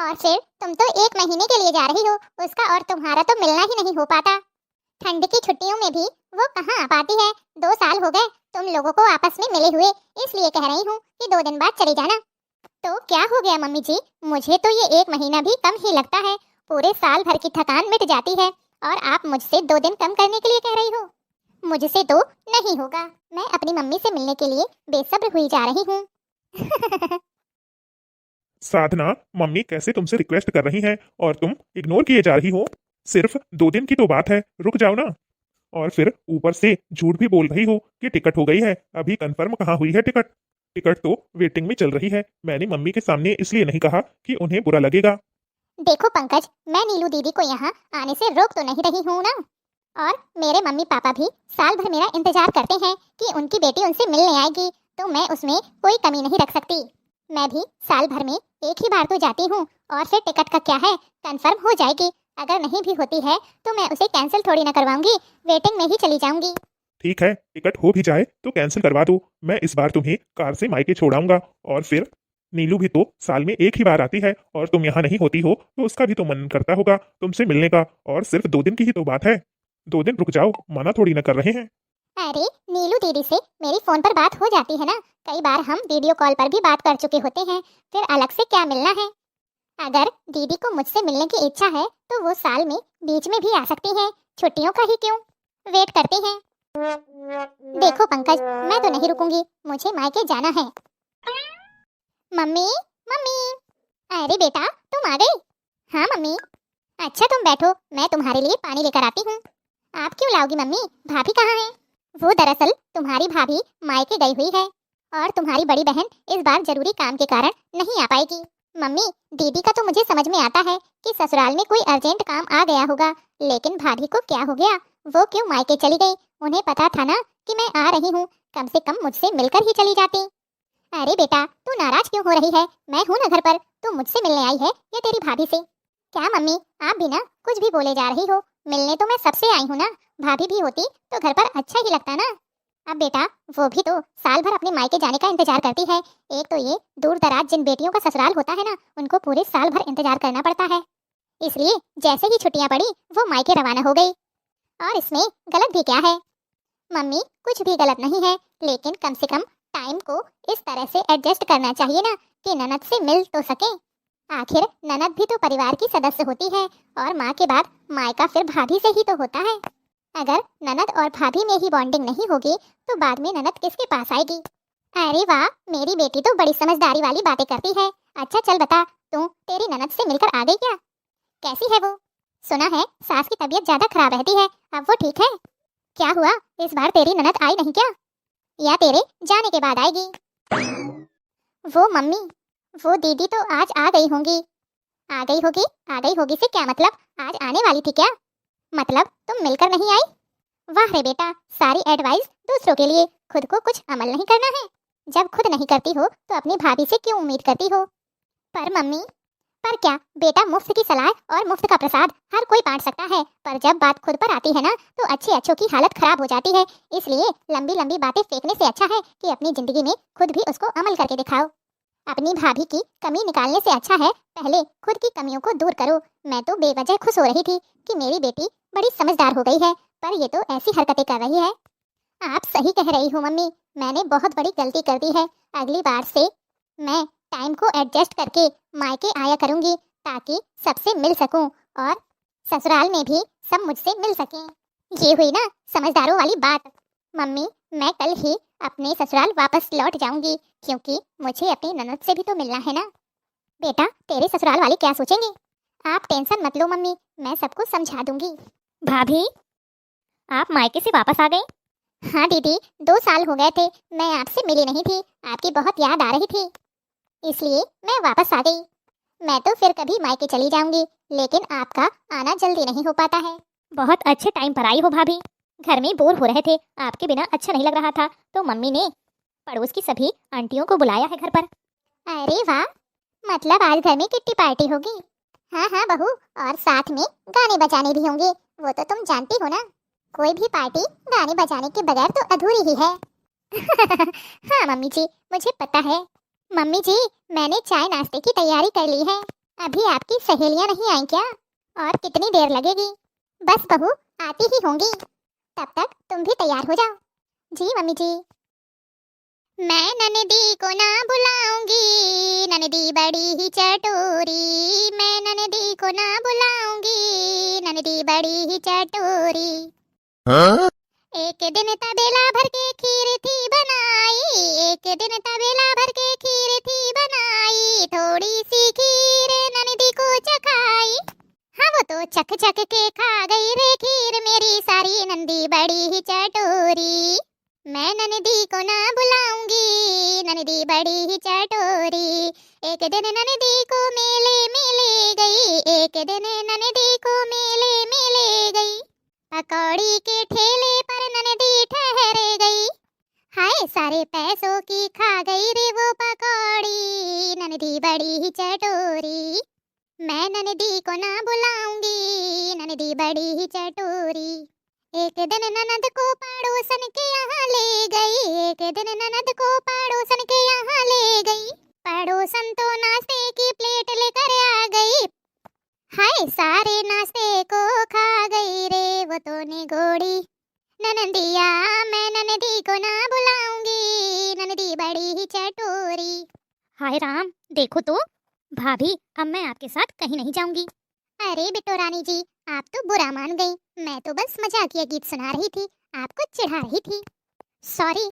और फिर तुम तो 1 महीने के लिए जा रही हो, उसका और तुम्हारा तो मिलना ही नहीं हो पाता। ठंड की छुट्टियों में भी वो कहाँ आ पाती है। 2 साल हो गए तुम लोगों को आपस में मिले हुए, इसलिए कह रही हूँ कि 2 दिन बाद चली जाना। तो क्या हो गया मम्मी जी, मुझे तो ये 1 महीना भी कम ही लगता है। पूरे साल भर की थकान मिट जाती है और आप मुझसे 2 दिन कम करने के लिए कह रही हो। मुझसे तो नहीं होगा, मैं अपनी मम्मी से मिलने के लिए बेसब्र हुई जा रही हूँ। साधना, मम्मी कैसे तुमसे रिक्वेस्ट कर रही हैं और तुम इग्नोर किए जा रही हो। सिर्फ 2 दिन की तो बात है, रुक जाओ ना। और फिर ऊपर से झूठ भी बोल रही हो कि टिकट हो गई है। अभी कंफर्म कहाँ हुई है टिकट? टिकट तो वेटिंग में चल रही है। मैंने मम्मी के सामने इसलिए नहीं कहा कि उन्हें बुरा लगेगा। देखो पंकज, मैं नीलू दीदी को यहाँ आने से रोक तो नहीं रही हूँ ना। और मेरे मम्मी पापा भी साल भर मेरा इंतजार करते हैं कि उनकी बेटी उनसे मिलने आएगी, तो मैं उसमें कोई कमी नहीं रख सकती। मैं भी साल भर में एक ही बार तो जाती हूँ, और फिर टिकट का क्या है, कंफर्म हो जाएगी। अगर नहीं भी होती है तो मैं उसे कैंसिल थोड़ी ना करवाऊंगी, वेटिंग में ही चली जाऊंगी। ठीक है, टिकट हो भी जाए तो कैंसिल करवा दो। मैं इस बार तुम्हें कार से मायके छोड़ाऊंगा। और फिर नीलू भी तो साल में एक ही बार आती है और तुम यहाँ नहीं होती हो तो उसका भी तो मन करता होगा तुमसे मिलने का। और सिर्फ 2 दिन की ही तो बात है। 2 दिन रुक जाओ, मना थोड़ी ना कर रहे हैं। अरे नीलू दीदी से मेरी फोन पर बात हो जाती है ना, कई बार हम वीडियो कॉल पर भी बात कर चुके होते हैं, फिर अलग से क्या मिलना है। अगर दीदी को मुझसे मिलने की इच्छा है तो वो साल में बीच में भी आ सकती हैं, छुट्टियों का ही क्यों वेट करते हैं। देखो पंकज, मैं तो नहीं रुकूंगी, मुझे मायके जाना है। Mummy, mummy. अरे बेटा, तुम आ गई? हाँ मम्मी। अच्छा तुम बैठो, मैं तुम्हारे लिए पानी लेकर आती हूँ। आप क्यों लाओगी मम्मी, भाभी कहाँ है? वो दरअसल तुम्हारी भाभी मायके गई हुई है और तुम्हारी बड़ी बहन इस बार जरूरी काम के कारण नहीं आ पाएगी। मम्मी, दीदी का तो मुझे समझ में आता है कि ससुराल में कोई अर्जेंट काम आ गया होगा, लेकिन भाभी को क्या हो गया, वो क्यों मायके चली गई? उन्हें पता था ना कि मैं आ रही हूँ, कम से कम मुझसे मिलकर ही चली जाती। अरे बेटा, तू नाराज क्यों हो रही है? मैं हूँ ना घर पर, तू मुझसे मिलने आई है या तेरी भाभी से? क्या मम्मी, आप भी ना कुछ भी बोले जा रही हो। मिलने तो मैं सबसे आई हूँ ना, भाभी भी होती तो घर पर अच्छा ही लगता ना। अब बेटा, वो भी तो साल भर अपने मायके जाने का इंतजार करती है। एक तो ये दूर दराज जिन बेटियों का ससुराल होता है ना, उनको पूरे साल भर इंतजार करना पड़ता है। इसलिए जैसे ही छुट्टियां पड़ी वो मायके रवाना हो गई। और इसमें गलत भी क्या है? मम्मी, कुछ भी गलत नहीं है, लेकिन कम से कम टाइम को इस तरह से एडजस्ट करना चाहिए ना कि ननद से मिल तो सके। आखिर ननद भी तो परिवार की सदस्य होती है, और माँ के बाद मायका फिर भाभी से ही तो होता है। अगर ननद और भाभी में ही बॉन्डिंग नहीं होगी तो बाद में ननद किसके पास आएगी? अरे वाह, मेरी बेटी तो बड़ी समझदारी वाली बातें करती है। अच्छा चल बता, तू तेरी ननद से मिलकर आ गई क्या? कैसी है वो? सुना है सास की तबीयत ज्यादा खराब रहती है, अब वो ठीक है? क्या हुआ, इस बार तेरी ननद आई नहीं क्या, या तेरे जाने के बाद आएगी? वो मम्मी, वो दीदी तो आज आ गई होंगी। आ गई होगी, आ गई होगी से क्या मतलब, आज आने वाली थी क्या? मतलब तुम मिलकर नहीं आई? वाह रे बेटा, सारी एडवाइस दूसरों के लिए, खुद को कुछ अमल नहीं करना है। जब खुद नहीं करती हो तो अपनी भाभी से क्यों उम्मीद करती हो? पर मम्मी, पर क्या बेटा, मुफ्त की सलाह और मुफ्त का प्रसाद हर कोई बांट सकता है, पर जब बात खुद पर आती है ना तो अच्छे अच्छों की हालत खराब हो जाती है। इसलिए लंबी लंबी बातें फेंकने से अच्छा है कि अपनी जिंदगी में खुद भी उसको अमल करके दिखाओ। अपनी भाभी की कमी निकालने से अच्छा है पहले खुद की कमियों को दूर करो। मैं तो बेवजह खुश हो रही थी कि मेरी बेटी बड़ी समझदार हो गई है, पर ये तो ऐसी हरकतें कर रही है। आप सही कह रही हो मम्मी, मैंने बहुत बड़ी गलती कर दी है। अगली बार से मैं टाइम को एडजस्ट करके मायके आया करूंगी, ताकि सबसे मिल सकूं और ससुराल में भी सब मुझसे मिल सकें। ये हुई ना समझदारों वाली बात। मम्मी, मैं कल ही अपने ससुराल वापस लौट जाऊंगी, क्योंकि मुझे अपनी ननद से भी तो मिलना है ना। बेटा, तेरे ससुराल वाले क्या सोचेंगे? आप टेंशन मत लो मम्मी, मैं सबको समझा दूंगी। भाभी, आप मायके से वापस आ गई? हाँ दीदी, 2 साल हो गए थे, मैं आपसे मिली नहीं थी, आपकी बहुत याद आ रही थी, इसलिए मैं वापस आ गई। मैं तो फिर कभी मायके चली जाऊंगी, लेकिन आपका आना जल्दी नहीं हो पाता है। बहुत अच्छे टाइम पर आई हो भाभी, घर में बोर हो रहे थे, आपके बिना अच्छा नहीं लग रहा था, तो मम्मी ने पड़ोस की सभी आंटियों को बुलाया है घर पर। अरे वाह, मतलब आज घर में किट्टी पार्टी होगी? हाँ हाँ बहू, और साथ में गाने बजाने भी होंगे, वो तो तुम जानती हो ना, कोई भी पार्टी गाने बजाने के बगैर तो अधूरी ही है। हाँ मम्मी जी, मुझे पता है। मम्मी जी, मैंने चाय नाश्ते की तैयारी कर ली है। अभी आपकी सहेलियां नहीं आई क्या? और कितनी देर लगेगी? बस बहू आती ही होंगी, तब तक तुम भी तैयार हो जाओ। जी मम्मी जी। मैं ननदी को ना बुलाऊंगी, ननदी बड़ी ही चटोरी। मैं ननदी को ना बुलाऊंगी, ननदी बड़ी ही चटोरी। एक दिन तबेला भर के खीर थी बनाई, एक दिन तबेला भर के खीर थी बनाई। थोड़ी सी खीर ननदी को चखाई, हाँ वो तो चख चख के खा गई रे खीर मेरी सारी नंदी बड़ी ही चटोरी। मैं ननदी को ना बुलाऊंगी, ननदी बड़ी ही चटोरी। एक दिन ननदी को मेले में ले गई, एक दिन ननदी को मेले में ले गई। पकौड़ी के ठेले पर ननदी ठहर गई, हाय सारे पैसों की खा गई रे वो पकौड़ी, ननदी बड़ी ही चटोरी। मैं ननदी को ना बुलाऊंगी, ननदी बड़ी ही चटोरी। एक दिन ननद को पड़ोसन के यहाँ ले गई, एक दिन ननद को पड़ोसन के यहाँ ले गई। पड़ोसन तो नाश्ते की प्लेट लेकर आ गई, हाय सारे नाश्ते को खा गई रे वो तो निगोड़ी। ननदिया मैं ननदी को ना बुलाऊंगी, ननदी बड़ी ही चटोरी। हाय राम, देखो तो भाभी, अब मैं आपके साथ कहीं नहीं जाऊंगी। अरे बिटो रानी जी, आप तो बुरा मान गई। मैं तो बस मजाकिया गीत सुना रही थी, आपको चिढ़ा रही थी। सॉरी,